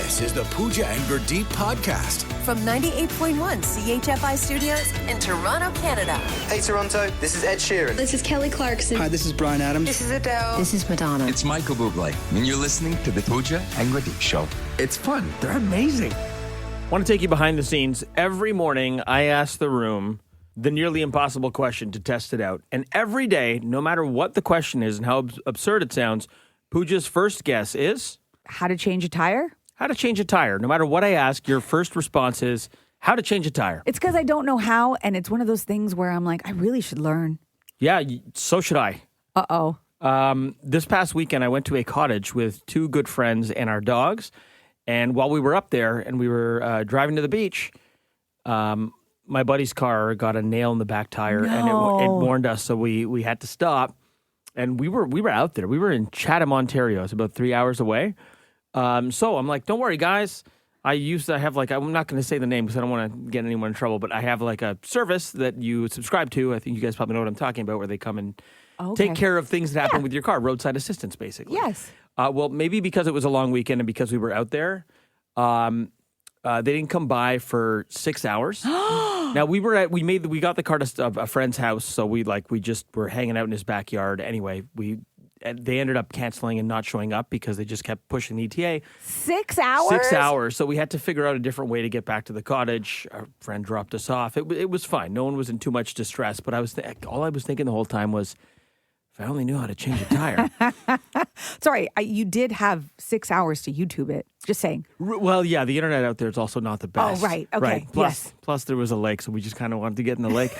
This is the Pooja and Gurdeep podcast. From 98.1 CHFI Studios in Toronto, Canada. Hey Toronto, this is Ed Sheeran. This is Kelly Clarkson. Hi, this is Bryan Adams. This is Adele. This is Madonna. It's Michael Bublé, and you're listening to the Pooja and Gurdeep Show. It's fun. They're amazing. I want to take you behind the scenes. Every morning, I ask the room the nearly impossible question to test it out. And every day, no matter what the question is and how absurd it sounds, Pooja's first guess is... How to change a tire? How to change a tire. No matter what I ask, your first response is how to change a tire. It's because I don't know how, and it's one of those things where I'm like, I really should learn. Yeah, so should I. Uh-oh. This past weekend, I went to a cottage with two good friends and our dogs. And while we were up there and we were driving to the beach, my buddy's car got a nail in the back tire, and it warned us, so we had to stop. And we were out there. We were in Chatham, Ontario. It's about 3 hours away. So I'm like, don't worry, guys. I'm not going to say the name because I don't want to get anyone in trouble, but I have like a service that you subscribe to. I think you guys probably know what I'm talking about, where they come and take care of things that happen with your car, roadside assistance, basically. Yes. Well, maybe because it was a long weekend and because we were out there, they didn't come by for 6 hours. Now we got the car to a friend's house, so we just were hanging out in his backyard. Anyway, they ended up canceling and not showing up because they just kept pushing the ETA. 6 hours? 6 hours. So we had to figure out a different way to get back to the cottage. Our friend dropped us off. It was fine. No one was in too much distress. But all I was thinking the whole time was, if I only knew how to change a tire. Sorry, you did have 6 hours to YouTube it. Just saying. Well, yeah, the internet out there is also not the best. Oh, right. Okay. Right. Plus, there was a lake, so we just kind of wanted to get in the lake.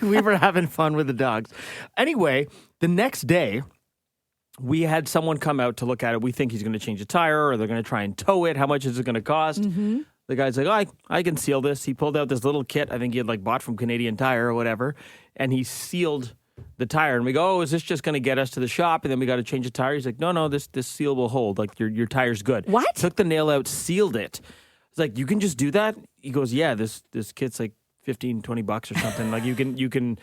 We were having fun with the dogs. Anyway, the next day, we had someone come out to look at it. We think he's going to change a tire, or they're going to try and tow it. How much is it going to cost? Mm-hmm. The guy's like, I can seal this. He pulled out this little kit I think he had bought from Canadian Tire or whatever, and he sealed the tire. And we go, is this just going to get us to the shop? And then we got to change the tire. He's like, no, this seal will hold. Like, your tire's good. What? Took the nail out, sealed it. It's like, you can just do that? He goes, yeah, this kit's like $15, $20 or something. Like, you can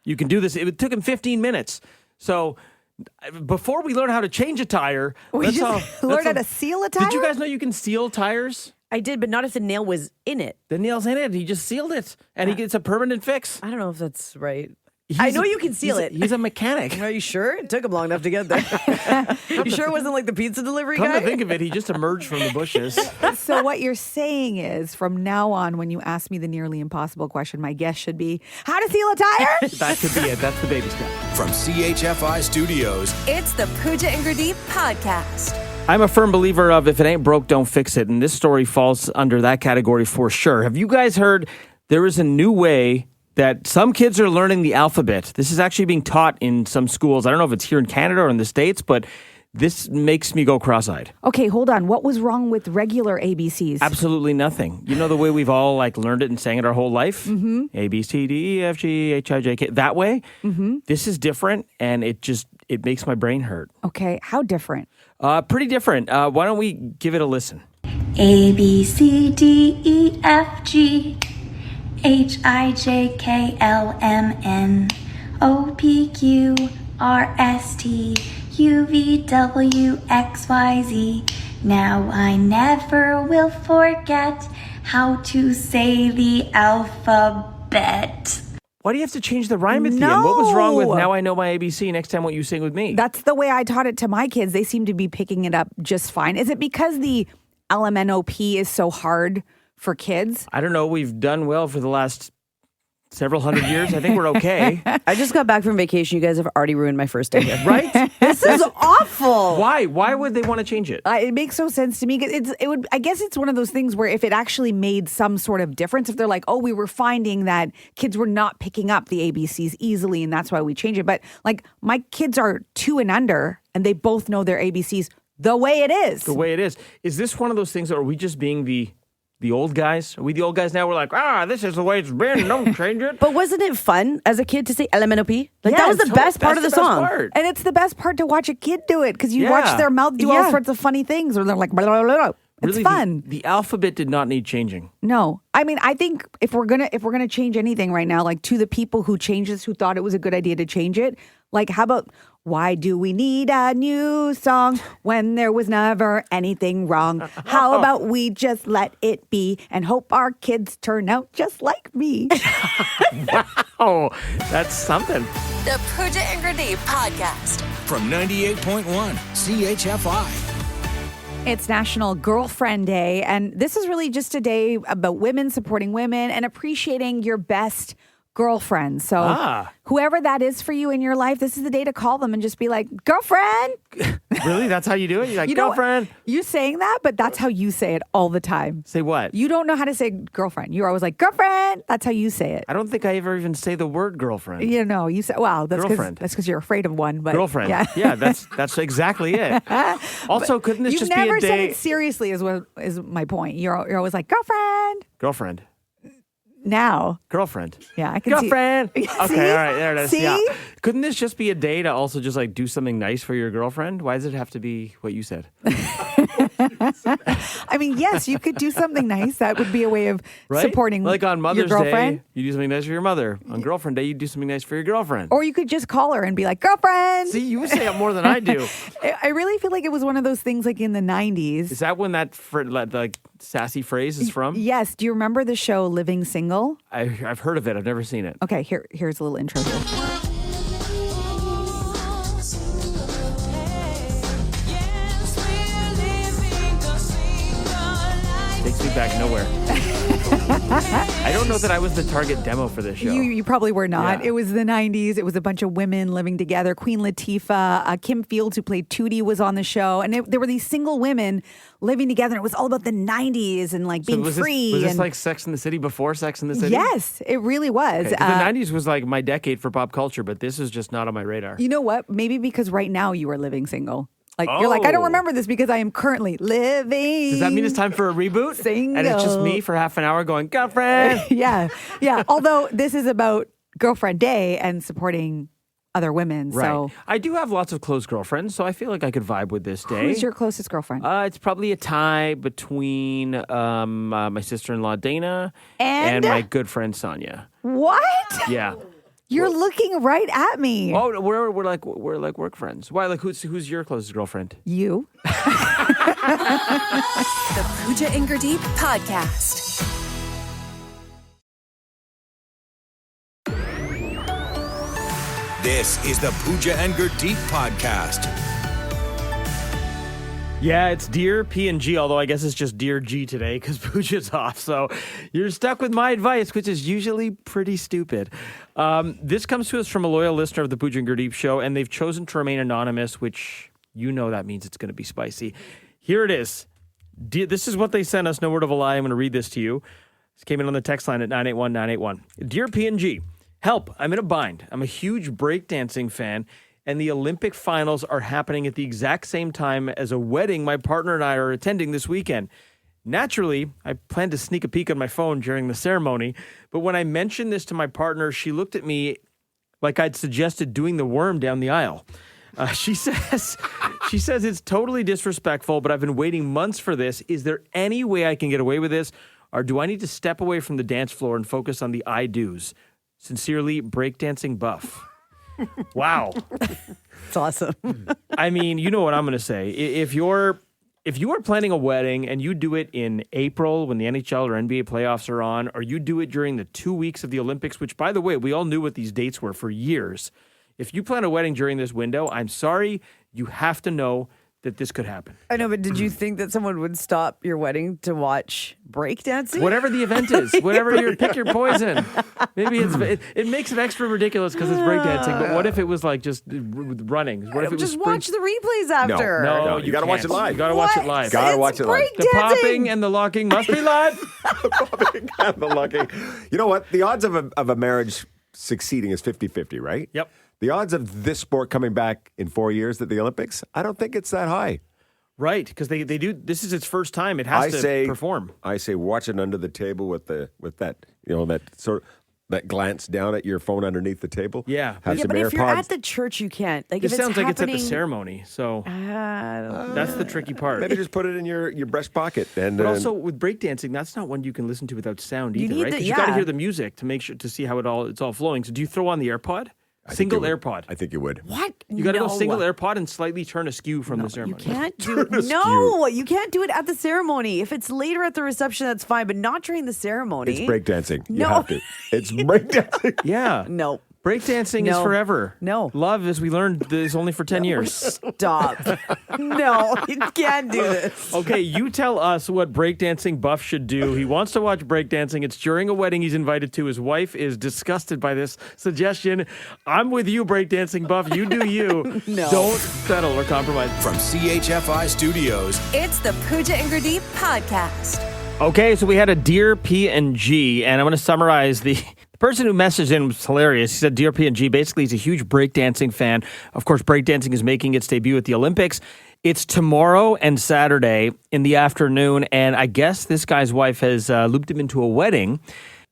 do this. It took him 15 minutes. So before we learn how to change a tire, learn how to seal a tire? Did you guys know you can seal tires? I did, but not if the nail was in it. The nail's in it. He just sealed it, and he gets a permanent fix. I don't know if that's right. I know you can seal it. He's a mechanic. Are you sure? It took him long enough to get there. You sure it wasn't like the pizza delivery guy? Come to think of it, he just emerged from the bushes. So what you're saying is, from now on, when you ask me the nearly impossible question, my guess should be, how to seal a tire? That could be it. That's the baby step. From CHFI Studios, It's the Pooja and Gurdeep podcast. I'm a firm believer of if it ain't broke, don't fix it. And this story falls under that category for sure. Have you guys heard there is a new way that some kids are learning the alphabet? This is actually being taught in some schools. I don't know if it's here in Canada or in the States, but this makes me go cross-eyed. Okay, hold on. What was wrong with regular ABCs? Absolutely nothing. You know the way we've all learned it and sang it our whole life? Mm-hmm. A, B, C, D, E, F, G, H, I, J, K. That way. Mm-hmm. This is different, and it makes my brain hurt. Okay, how different? Pretty different. Why don't we give it a listen? A, B, C, D, E, F, G, H, I, J, K, L, M, N, O, P, Q, R, S, T, U, V, W, X, Y, Z. Now I never will forget how to say the alphabet. Why do you have to change the rhyme at the end? What was wrong with now I know my ABC, next time what you sing with me? That's the way I taught it to my kids. They seem to be picking it up just fine. Is it because the LMNOP is so hard for kids? I don't know. We've done well for the last several hundred years. I think we're okay. I just got back from vacation. You guys have already ruined my first day here. Right? This is awful. Why? Why would they want to change it? It makes no sense to me. I guess it's one of those things where if it actually made some sort of difference, if they're like, we were finding that kids were not picking up the ABCs easily and that's why we changed it. But my kids are 2 and under and they both know their ABCs the way it is. The way it is. Is this one of those things, or are we just being the old guys? Are we the old guys now? We're like, this is the way it's been. Don't change it. But wasn't it fun as a kid to say LMNOP? Yes, that was the best part of the song. And it's the best part to watch a kid do it because you watch their mouth do all sorts of funny things, or they're like, blah, blah, blah, blah. It's really fun. The alphabet did not need changing. No. I mean, I think if we're gonna change anything right now, to the people who changed this, who thought it was a good idea to change it, Like, how about, why do we need a new song when there was never anything wrong? How about we just let it be and hope our kids turn out just like me? Wow, that's something. The Pooja and Gurdeep podcast. From 98.1 CHFI. It's National Girlfriend Day, and this is really just a day about women supporting women and appreciating your best girlfriend. So whoever that is for you in your life, this is the day to call them and just be like, girlfriend. Really? That's how you do it? You're like, You know, girlfriend? You're saying that, but that's how you say it all the time. Say what? You don't know how to say girlfriend. You're always like, girlfriend. That's how you say it. I don't think I ever even say the word girlfriend. You know, you say, wow, that's Girlfriend. because you're afraid of one. But Girlfriend. Yeah, that's exactly it. Also, couldn't this You've just be never a said day? it seriously is my point. You're always like, girlfriend. Girlfriend. Now. Girlfriend. Yeah, I can Girlfriend. see. Okay, See? all right, there it is. See? Yeah. Couldn't this just be a day to also just like do something nice for your girlfriend? Why does it have to be what you said? I mean, yes, you could do something nice. That would be a way of Right? supporting like on Mother's your girlfriend. Day, you do something nice for your mother. On Girlfriend Day, you do something nice for your girlfriend. Or you could just call her and be like, girlfriend. See, you say it more than I do. I really feel like it was one of those things like in the 90s. Is that when that like sassy phrase is from? Yes. Do you remember the show Living Single? I've heard of it. I've never seen it. Okay, here's a little intro to it. Takes me back nowhere. I don't know that I was the target demo for this show. You probably were not. Yeah. It was the 90s. It was a bunch of women living together. Queen Latifah, Kim Fields, who played Tootie, was on the show. And there were these single women living together. And it was all about the 90s and like being was free. Was this and like Sex in the City before Sex in the City? yes, it really was. Okay, 'cause the 90s was like my decade for pop culture, but this is just not on my radar. You know what? Maybe because right now you are living single. Like you're like, I don't remember this because I am currently living. Does that mean it's time for a reboot? Single. And it's just me for half an hour going, girlfriend. yeah. Although this is about Girlfriend Day and supporting other women. Right. So I do have lots of close girlfriends, so I feel like I could vibe with this day. who's your closest girlfriend? It's probably a tie between my sister-in-law Dana And? my good friend Sonia. What? Yeah. You're looking right at me. Oh, we're like work friends. Why? Like who's your closest girlfriend? You. The Pooja and Gurdeep podcast. This is the Pooja and Gurdeep podcast. Yeah, it's Dear P&G, although I guess it's just Dear G today because Pooja's off. So you're stuck with my advice, which is usually pretty stupid. This comes to us from a loyal listener of the Pooja and Gurdeep show, and they've chosen to remain anonymous, which you know that means it's going to be spicy. Here it is. This is what they sent us. No word of a lie. I'm going to read this to you. This came in on the text line at 981-981. Dear P&G, help. I'm in a bind. I'm a huge breakdancing fan, and the Olympic finals are happening at the exact same time as a wedding my partner and I are attending this weekend. Naturally, I plan to sneak a peek on my phone during the ceremony, but when I mentioned this to my partner, she looked at me like I'd suggested doing the worm down the aisle. She says it's totally disrespectful, but I've been waiting months for this. Is there any way I can get away with this, or do I need to step away from the dance floor and focus on the I-dos? Sincerely, breakdancing buff. Wow. It's awesome. I mean, you know what I'm going to say. If you are planning a wedding and you do it in April when the NHL or NBA playoffs are on, or you do it during the 2 weeks of the Olympics, which, by the way, we all knew what these dates were for years. If you plan a wedding during this window, I'm sorry, you have to know that this could happen. I know, but did you think that someone would stop your wedding to watch breakdancing? Whatever the event is, pick your poison. Maybe it makes it extra ridiculous because it's breakdancing. But what if it was like just running? What if it was Just watch the replays after. No, you gotta watch it live. You gotta watch it live. Gotta watch it live. The popping and the locking must be live. The lucky. You know what? The odds of a marriage succeeding is 50-50, right? Yep. The odds of this sport coming back in 4 years at the Olympics, I don't think it's that high. Right, because they do. This is its first time. It has to perform. I say watch it under the table with that that glance down at your phone underneath the table. Yeah. Have Yeah, some but if you're AirPods. at the church, you can't. Like, This if it's sounds like it's at the happening- ceremony, so that's the tricky part. Maybe just put it in your breast pocket. And But also with breakdancing, that's not one you can listen to without sound You either, need right? the- Because you got to yeah. hear the music to make sure to see how it's all flowing. So do you throw on the AirPod? Single AirPod. I think you would. What? You got to go No. single AirPod and slightly turn askew from the You ceremony. can't do No, you can't do it at the ceremony. If it's later at the reception, that's fine, but not during the ceremony. It's breakdancing. You No. have to. It's breakdancing. Yeah. No. Breakdancing is No. forever. No. Love, as we learned, is only for 10 years. Stop. No, you can't do this. Okay, you tell us what breakdancing Buff should do. He wants to watch breakdancing. It's during a wedding he's invited to. His wife is disgusted by this suggestion. I'm with you, breakdancing Buff. You do you. No. Don't settle or compromise. From CHFI Studios, It's the Pooja and Gurdeep podcast. Okay, so we had a Dear P&G, and I'm going to summarize the person who messaged in was hilarious. He said, Dear P&G, basically he's a huge breakdancing fan. Of course, breakdancing is making its debut at the Olympics. It's tomorrow and Saturday in the afternoon, and I guess this guy's wife has looped him into a wedding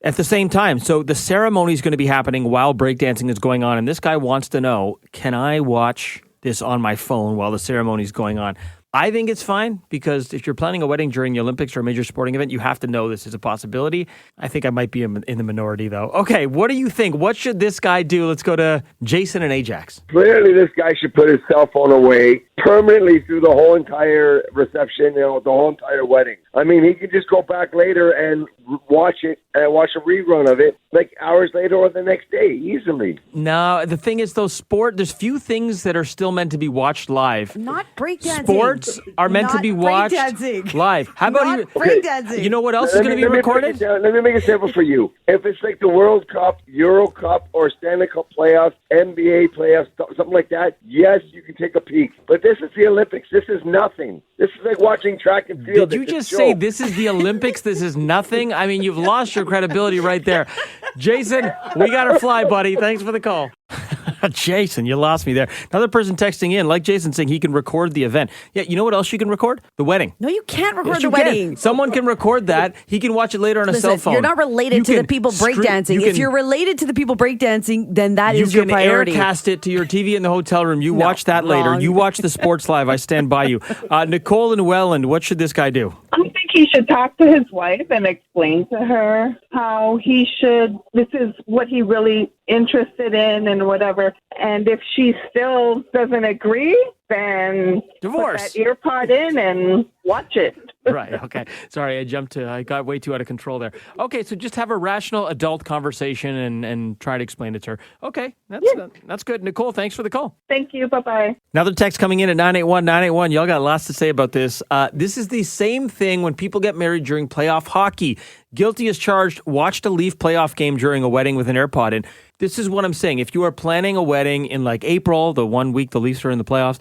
at the same time. So the ceremony is going to be happening while breakdancing is going on, and this guy wants to know, can I watch this on my phone while the ceremony is going on? I think it's fine because if you're planning a wedding during the Olympics or a major sporting event, you have to know this is a possibility. I think I might be in the minority, though. Okay, what do you think? What should this guy do? Let's go to Jason and Ajax. Clearly, this guy should put his cell phone away permanently through the whole entire reception, the whole entire wedding. I mean, he can just go back later and watch it, watch a rerun of it, like hours later or the next day, easily. No, the thing is, though, there's few things that are still meant to be watched live. Not breakdancing. Sports are meant to Not be watched breakdancing. live. How about Not you? breakdancing. You know what else is going to be recorded? Let me make it simple for you. If it's like the World Cup, Euro Cup, or Stanley Cup playoffs, NBA playoffs, something like that, yes, you can take a peek. But this is the Olympics. This is nothing. This is like watching track and field. Did you It's a just show. say this is the Olympics? This is nothing? I mean, you've lost your credibility right there. Jason, we got to fly, buddy. Thanks for the call. Jason, you lost me there. Another person texting in, like Jason, saying he can record the event. Yeah, you know what else you can record? The wedding. No, you can't record Yes, the you can. wedding. Someone can record that. He can watch it later on a Listen, cell phone. you're not related You to the can people breakdancing. you If can- you're related to the people breakdancing, then that you is your can priority. aircast it to your TV in the hotel room. You watch that later. wrong. You watch the sports live. I stand by you. Nicole in Welland, what should this guy do? I think he should talk to his wife and explain to her how this is what he really interested in and whatever. And if she still doesn't agree, then Divorce. put that ear pod in and watch it. Right. Okay. Sorry, I got way too out of control there. Okay, so just have a rational adult conversation and try to explain it to her. Okay, that's good. Nicole, thanks for the call. Thank you. Bye-bye. Another text coming in at 981-981. Y'all got lots to say about this. This is the same thing when people get married during playoff hockey. Guilty as charged, watched a Leaf playoff game during a wedding with an AirPod in. This is what I'm saying. If you are planning a wedding in like April, the 1 week the Leafs are in the playoffs,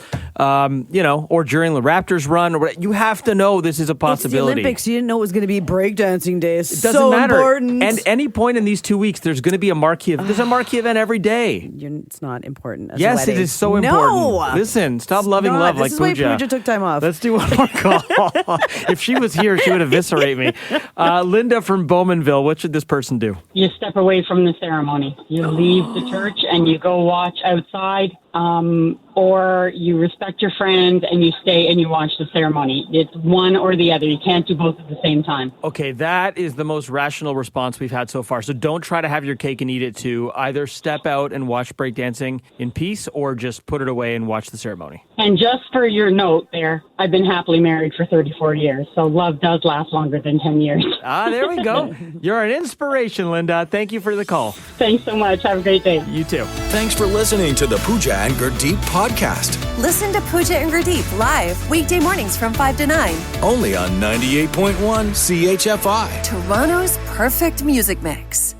or during the Raptors run, you have to know this is a possibility. It's the Olympics. You didn't know it was going to be breakdancing days. It doesn't so matter. important. And any point in these 2 weeks, there's going to be a marquee event. There's a marquee event every day. It's not important. As a Yes, it wedding. is so No. important. Listen, stop loving not. love This like is why Pooja. Pooja took time off. Let's do one more call. If she was here, she would eviscerate me. Linda from Bowmanville, what should this person do? You step away from the ceremony. You leave the church and you go watch outside, or you respect your friends and you stay and you watch the ceremony. It's one or the other. You can't do both at the same time. Okay, that is the most rational response we've had so far. So don't try to have your cake and eat it too. Either step out and watch breakdancing in peace or just put it away and watch the ceremony. And just for your note there, I've been happily married for 34 years, so love does last longer than 10 years. There we go. You're an inspiration, Linda. Thank you for the call. Thanks so much. Have a great day. You too. Thanks for listening to the Pooja and Gurdeep podcast. Listen to Pooja and Gurdeep live weekday mornings from 5 to 9. Only on 98.1 CHFI. Toronto's perfect music mix.